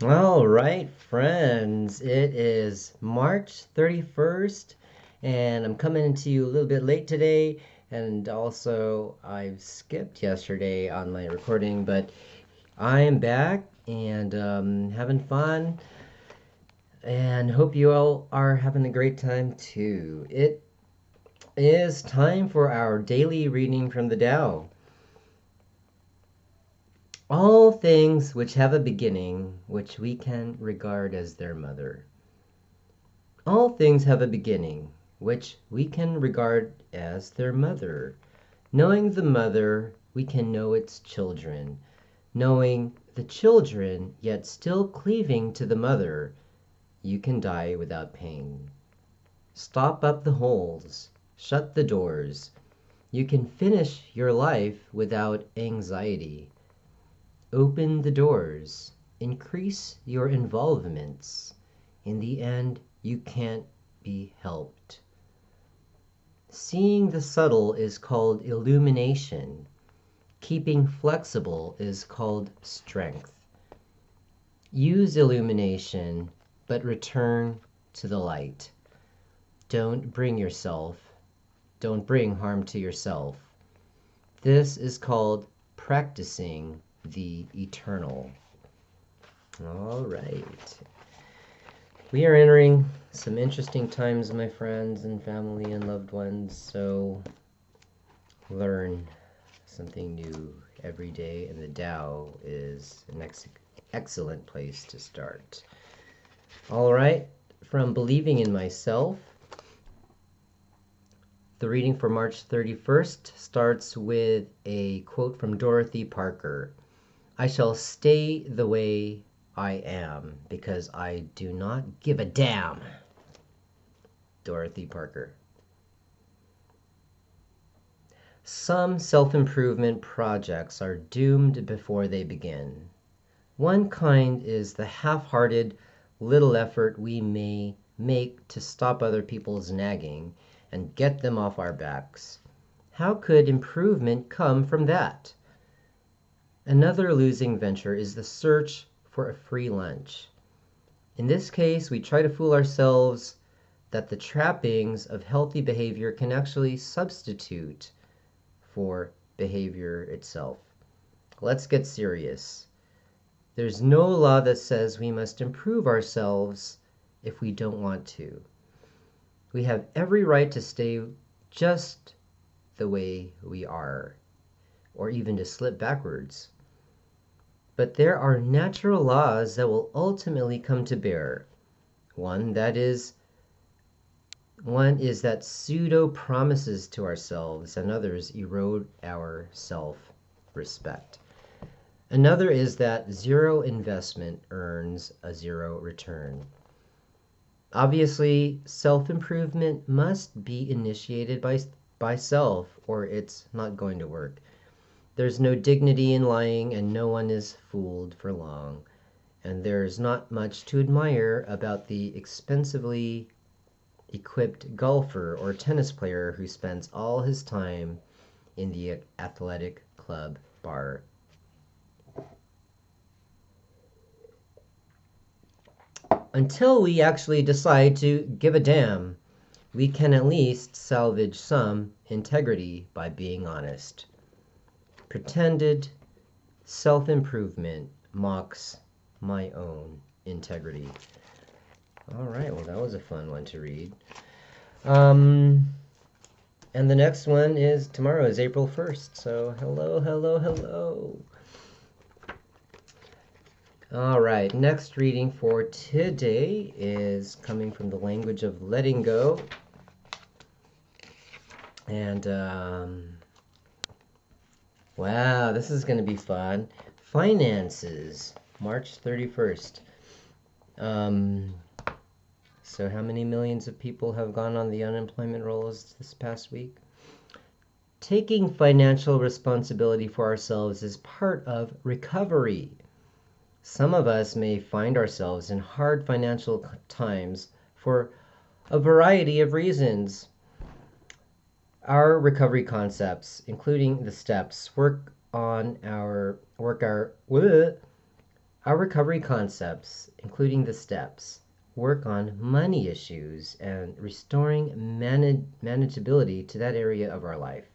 All right, friends, it is March 31st, and I'm coming to you a little bit late today. And also, I've skipped yesterday on my recording, but I am back and having fun, and hope you all are having a great time too. It is time for our daily reading from the Tao. All things which have a beginning, which we can regard as their mother. All things have a beginning, which we can regard as their mother. Knowing the mother, we can know its children. Knowing the children, yet still cleaving to the mother, you can die without pain. Stop up the holes, shut the doors. You can finish your life without anxiety. Open the doors, increase your involvements. In the end, you can't be helped. Seeing the subtle is called illumination. Keeping flexible is called strength. Use illumination, but return to the light. Don't bring harm to yourself. This is called practicing the eternal. All right. We are entering some interesting times, my friends and family and loved ones, so learn something new every day, and the Tao is an excellent place to start. All right, from Believing in Myself, the reading for March 31st starts with a quote from Dorothy Parker. I shall stay the way I am because I do not give a damn. Dorothy Parker. Some self-improvement projects are doomed before they begin. One kind is the half-hearted little effort we may make to stop other people's nagging and get them off our backs. How could improvement come from that? Another losing venture is the search for a free lunch. In this case, we try to fool ourselves that the trappings of healthy behavior can actually substitute for behavior itself. Let's get serious. There's no law that says we must improve ourselves if we don't want to. We have every right to stay just the way we are, or even to slip backwards. But there are natural laws that will ultimately come to bear. One is that pseudo promises to ourselves and others erode our self-respect. Another is that zero investment earns a zero return. Obviously, self-improvement must be initiated by self, or it's not going to work. There's no dignity in lying, and no one is fooled for long. And there's not much to admire about the expensively equipped golfer or tennis player who spends all his time in the athletic club bar. Until we actually decide to give a damn, we can at least salvage some integrity by being honest. Pretended self-improvement mocks my own integrity. All right, well, that was a fun one to read. And the next one is tomorrow is April 1st. So hello, hello, hello. All right, next reading for today is coming from the language of letting go. And wow, this is going to be fun. Finances, March 31st. So how many millions of people have gone on the unemployment rolls this past week? Taking financial responsibility for ourselves is part of recovery. Some of us may find ourselves in hard financial times for a variety of reasons. Our recovery concepts, including the steps, work Our recovery concepts, including the steps, work on money issues and restoring manageability to that area of our life,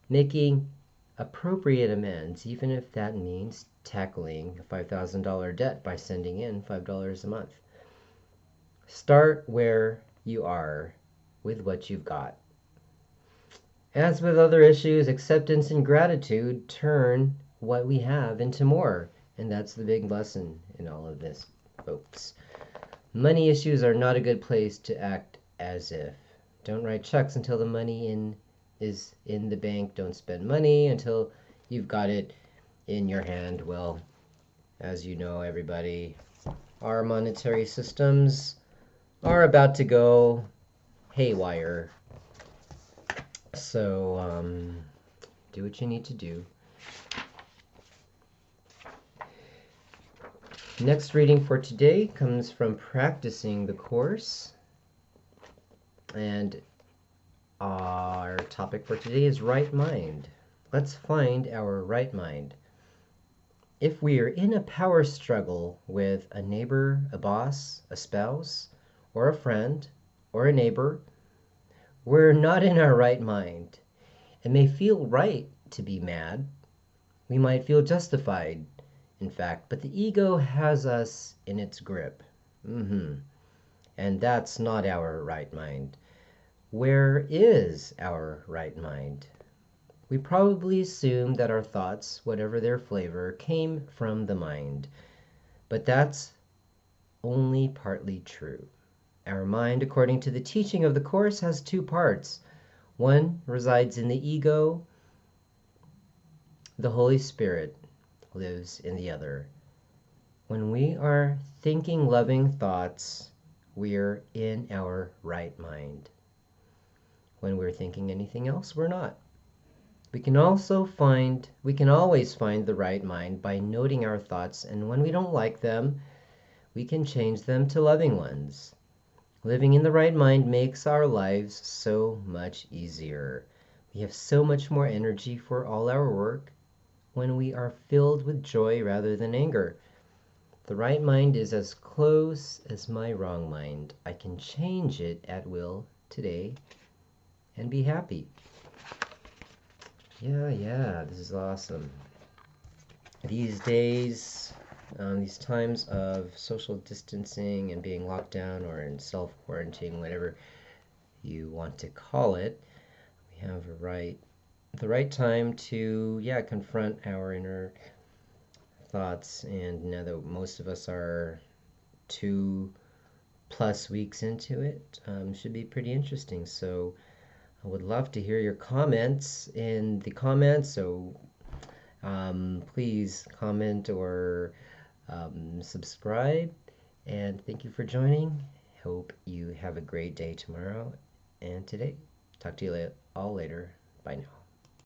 making appropriate amends, even if that means tackling a $5,000 debt by sending in $5 a month. Start where you are with what you've got. As with other issues, acceptance and gratitude turn what we have into more. And that's the big lesson in all of this, folks. Money issues are not a good place to act as if. Don't write checks until the money is in the bank. Don't spend money until you've got it in your hand. Well, as you know, everybody, our monetary systems are about to go haywire. So, do what you need to do. Next reading for today comes from Practicing the Course. And our topic for today is right mind. Let's find our right mind. If we are in a power struggle with a neighbor, a boss, a spouse, or a friend, or a neighbor, we're not in our right mind. It may feel right to be mad. We might feel justified, in fact, but the ego has us in its grip. And that's not our right mind. Where is our right mind? We probably assume that our thoughts, whatever their flavor, came from the mind. But that's only partly true. Our mind, according to the teaching of the Course, has two parts. One resides in the ego. The Holy Spirit lives in the other. When we are thinking loving thoughts, we're in our right mind. When we're thinking anything else, we're not. We can always find the right mind by noting our thoughts, and when we don't like them, we can change them to loving ones. Living in the right mind makes our lives so much easier. We have so much more energy for all our work when we are filled with joy rather than anger. The right mind is as close as my wrong mind. I can change it at will today and be happy. Yeah, this is awesome. These days, these times of social distancing and being locked down or in self-quarantine, whatever you want to call it, we have the right time to, confront our inner thoughts. And now that most of us are 2+ weeks into it, should be pretty interesting. So I would love to hear your comments in the comments. So please comment or subscribe. And thank you for joining. Hope you have a great day tomorrow and today. Talk to you all later. Bye now.